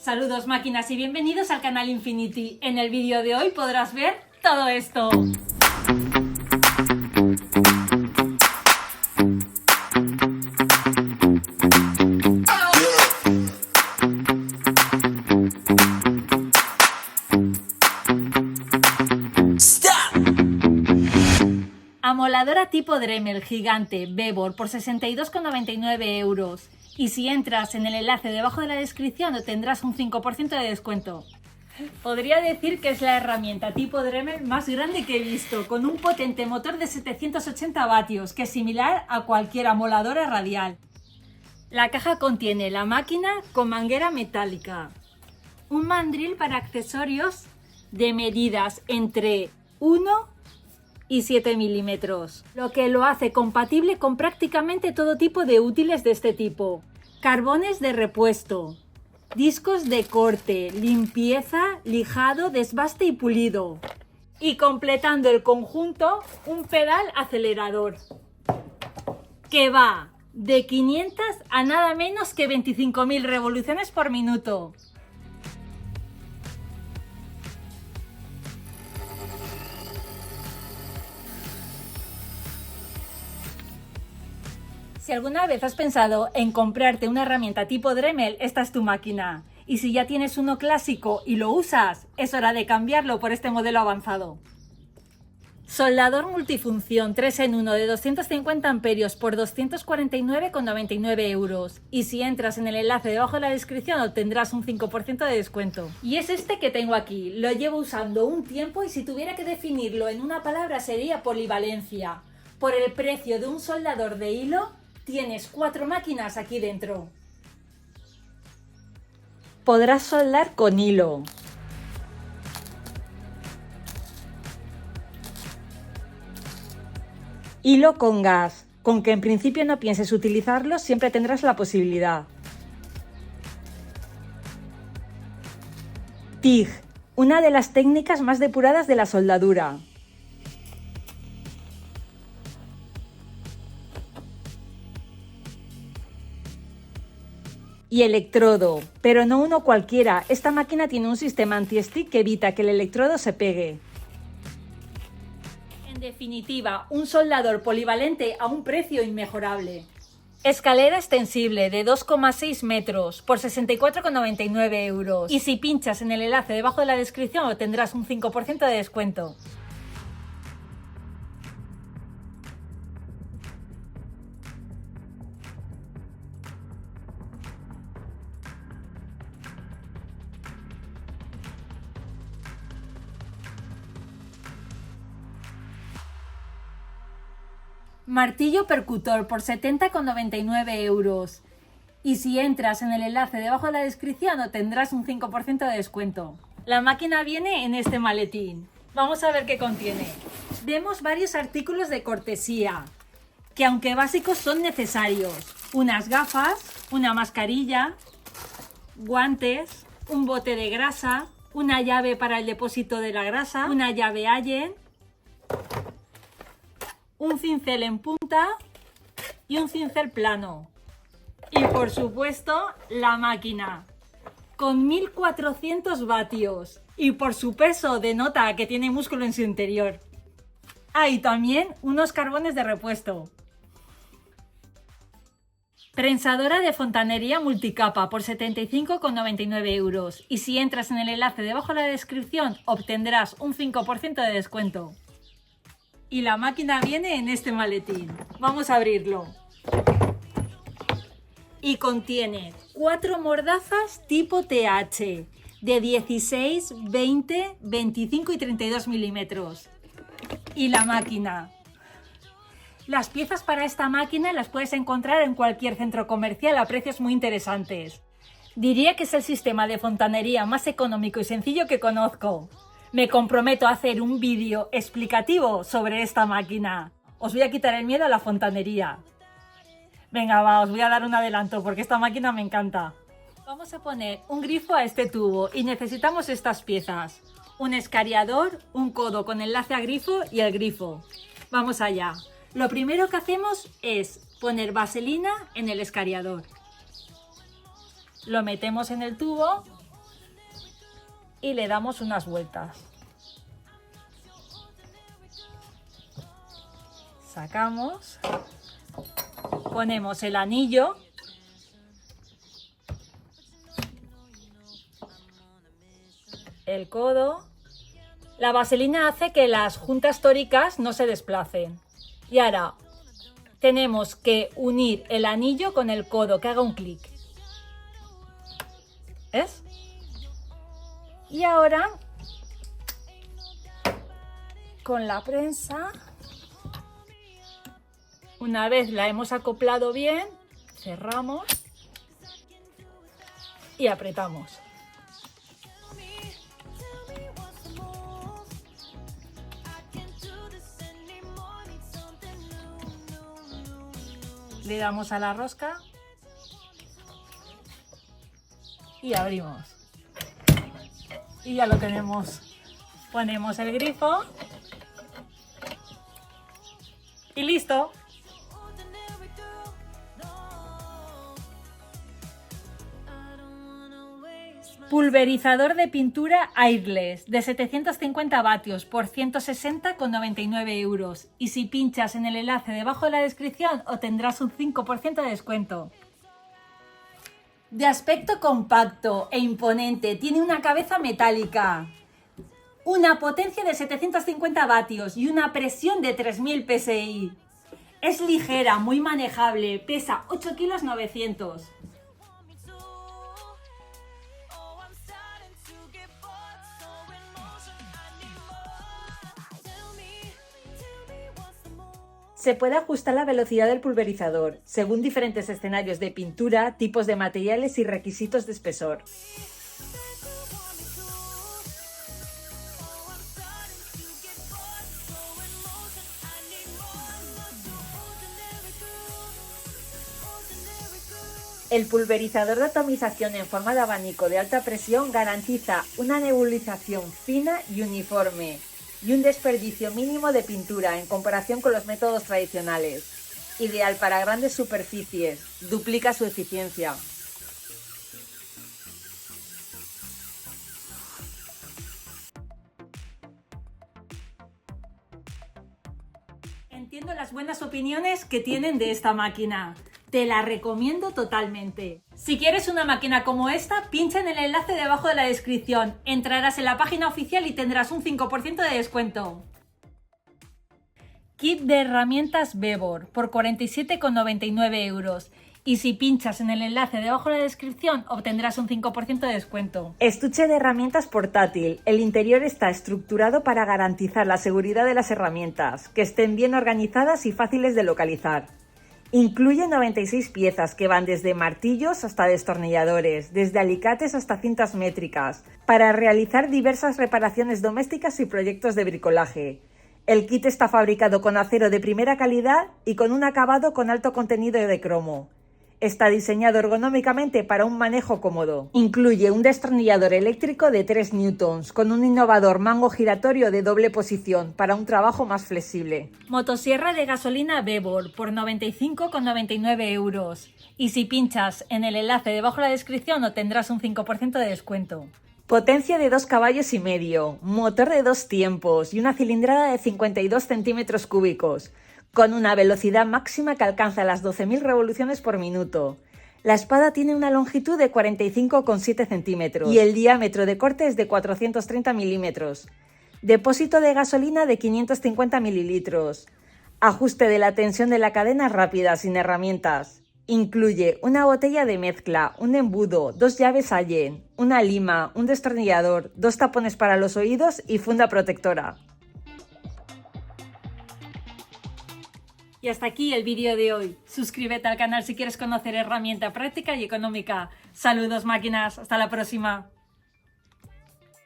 Saludos máquinas y bienvenidos al canal Infinity. En el vídeo de hoy podrás ver todo esto. Amoladora tipo Dremel gigante Bevor por 62,99 €. Y si entras en el enlace debajo de la descripción tendrás un 5% de descuento. Podría decir que es la herramienta tipo Dremel más grande que he visto, con un potente motor de 780 vatios, que es similar a cualquier amoladora radial. La caja contiene la máquina con manguera metálica, un mandril para accesorios de medidas entre 1 y 7 milímetros, lo que lo hace compatible con prácticamente todo tipo de útiles de este tipo. Carbones de repuesto, discos de corte, limpieza, lijado, desbaste y pulido. Y completando el conjunto, un pedal acelerador que va de 500 a nada menos que 25.000 revoluciones por minuto. Si alguna vez has pensado en comprarte una herramienta tipo Dremel, esta es tu máquina. Y si ya tienes uno clásico y lo usas, es hora de cambiarlo por este modelo avanzado. Soldador multifunción 3 en 1 de 250 amperios por 249,99 €. Y si entras en el enlace debajo de la descripción obtendrás un 5% de descuento. Y es este que tengo aquí. Lo llevo usando un tiempo y si tuviera que definirlo en una palabra sería polivalencia. Por el precio de un soldador de hilo, tienes 4 máquinas aquí dentro. Podrás soldar con hilo, hilo con gas, con que en principio no pienses utilizarlo, siempre tendrás la posibilidad. TIG, una de las técnicas más depuradas de la soldadura. Y electrodo, pero no uno cualquiera. Esta máquina tiene un sistema anti-stick que evita que el electrodo se pegue. En definitiva, un soldador polivalente a un precio inmejorable. Escalera extensible de 2,6 metros por 64,99 €. Y si pinchas en el enlace debajo de la descripción obtendrás un 5% de descuento. Martillo percutor por 70,99 €. Y si entras en el enlace debajo de la descripción obtendrás un 5% de descuento. La máquina viene en este maletín. Vamos a ver qué contiene. Vemos varios artículos de cortesía, que aunque básicos son necesarios. Unas gafas, una mascarilla, guantes, un bote de grasa, una llave para el depósito de la grasa, una llave Allen, un cincel en punta y un cincel plano. Y por supuesto la máquina con 1400 vatios y por su peso denota que tiene músculo en su interior. Y también unos carbones de repuesto. Prensadora de fontanería multicapa por 75,99 € y si entras en el enlace debajo de la descripción obtendrás un 5% de descuento. Y la máquina viene en este maletín. Vamos a abrirlo. Y contiene 4 mordazas tipo TH de 16, 20, 25 y 32 milímetros. Y la máquina. Las piezas para esta máquina las puedes encontrar en cualquier centro comercial a precios muy interesantes. Diría que es el sistema de fontanería más económico y sencillo que conozco. Me comprometo a hacer un vídeo explicativo sobre esta máquina. Os voy a quitar el miedo a la fontanería. Venga, va, os voy a dar un adelanto porque esta máquina me encanta. Vamos a poner un grifo a este tubo y necesitamos estas piezas. Un escariador, un codo con enlace a grifo y el grifo. Vamos allá. Lo primero que hacemos es poner vaselina en el escariador. Lo metemos en el tubo y le damos unas vueltas. Sacamos, ponemos el anillo, el codo. La vaselina hace que las juntas tóricas no se desplacen. Y ahora tenemos que unir el anillo con el codo, que haga un clic. ¿Ves? Y ahora con la prensa, una vez la hemos acoplado bien, cerramos y apretamos. Le damos a la rosca y abrimos. Y ya lo tenemos. Ponemos el grifo y listo. Pulverizador de pintura Airless de 750 vatios por 160,99 euros. Y si pinchas en el enlace debajo de la descripción obtendrás un 5% de descuento. De aspecto compacto e imponente, tiene una cabeza metálica, una potencia de 750 vatios y una presión de 3000 psi. Es ligera, muy manejable, pesa 8,9 kg. Se puede ajustar la velocidad del pulverizador, según diferentes escenarios de pintura, tipos de materiales y requisitos de espesor. El pulverizador de atomización en forma de abanico de alta presión garantiza una nebulización fina y uniforme, y un desperdicio mínimo de pintura en comparación con los métodos tradicionales. Ideal para grandes superficies, duplica su eficiencia. Entiendo las buenas opiniones que tienen de esta máquina. Te la recomiendo totalmente. Si quieres una máquina como esta, pincha en el enlace debajo de la descripción. Entrarás en la página oficial y tendrás un 5% de descuento. Kit de herramientas Bebor por 47,99 euros. Y si pinchas en el enlace debajo de la descripción, obtendrás un 5% de descuento. Estuche de herramientas portátil. El interior está estructurado para garantizar la seguridad de las herramientas, que estén bien organizadas y fáciles de localizar. Incluye 96 piezas que van desde martillos hasta destornilladores, desde alicates hasta cintas métricas, para realizar diversas reparaciones domésticas y proyectos de bricolaje. El kit está fabricado con acero de primera calidad y con un acabado con alto contenido de cromo. Está diseñado ergonómicamente para un manejo cómodo. Incluye un destornillador eléctrico de 3 newtons con un innovador mango giratorio de doble posición para un trabajo más flexible. Motosierra de gasolina Bebor por 95,99 euros. Y si pinchas en el enlace debajo de la descripción obtendrás un 5% de descuento. Potencia de 2,5 caballos, motor de 2 tiempos y una cilindrada de 52 centímetros cúbicos. Con una velocidad máxima que alcanza las 12.000 revoluciones por minuto. La espada tiene una longitud de 45,7 centímetros y el diámetro de corte es de 430 milímetros. Depósito de gasolina de 550 mililitros. Ajuste de la tensión de la cadena rápida sin herramientas. Incluye una botella de mezcla, un embudo, 2 llaves Allen, una lima, un destornillador, 2 tapones para los oídos y funda protectora. Y hasta aquí el vídeo de hoy. Suscríbete al canal si quieres conocer herramienta práctica y económica. Saludos máquinas, hasta la próxima.